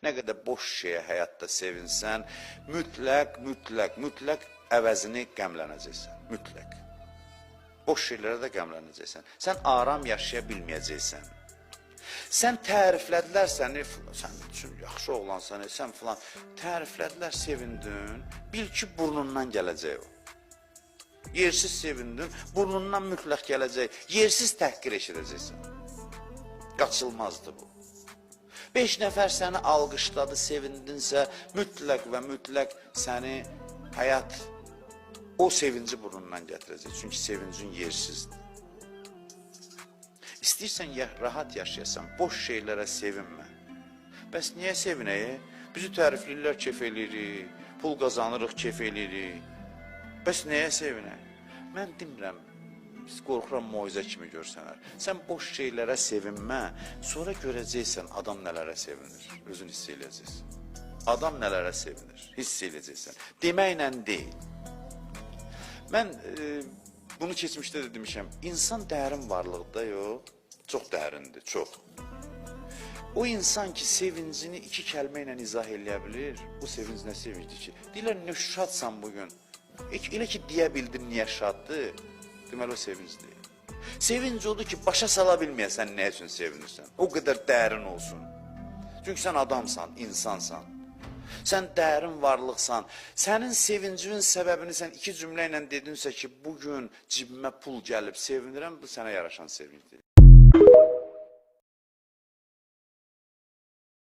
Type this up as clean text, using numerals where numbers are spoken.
Nə qədər boş şeyə həyatda sevinsən, mütləq əvəzini qəmlənəcəksən. Mütləq. Boş şeylərə də qəmlənəcəksən. Sən aram yaşaya bilməyəcəksən. Sən təriflədilər səni, sən üçün yaxşı oğlansan, sən filan. Təriflədilər, sevindin, bil ki, burnundan gələcək o. Yersiz sevindin, burnundan mütləq gələcək, yersiz təhqir eşidəcəksən. Qaçılmazdır bu. 5 nəfər səni alqışladı, sevindinsə, mütləq səni həyat o sevinci burnundan gətirəcək. Çünki sevincin yersizdir. İstəyirsən rahat yaşayasan, boş şeylərə sevinmə. Bəs niyə sevinəyik? Bizi tərifləyirlər, kef eləyirik, pul qazanırıq, kef eləyirik. Bəs nəyə sevinək? Mən demirəm, qorxuram moizə kimi görsənər. Sən boş şeylərə sevinmə, sonra görəcəksən adam nələrə sevinir, özün hiss eləyəcəksən. Adam nələrə sevinir, hiss eləyəcəksən. Deməklə deyil. Mən bunu keçmişdə də demişəm, insan dərin varlıqda yox, çox dərindir, çox. O insan ki, sevincini 2 kəlmə ilə izah eləyə bilir, bu sevinc nə sevincdir ki? Deyirlər, nə şadsan bugün? Elə ki, deyə bildin niyə şaddır, deməli o sevinc deyil. Sevinc odur ki, başa sala bilməyəsən nə üçün sevinirsən, o qədər dərin olsun. Çünki sən adamsan, insansan. Sən dərin varlıqsan, sənin sevincinin səbəbini sən 2 cümlə ilə dedinsə ki, bugün cibimə pul gəlib sevinirəm, bu sənə yaraşan sevincdir.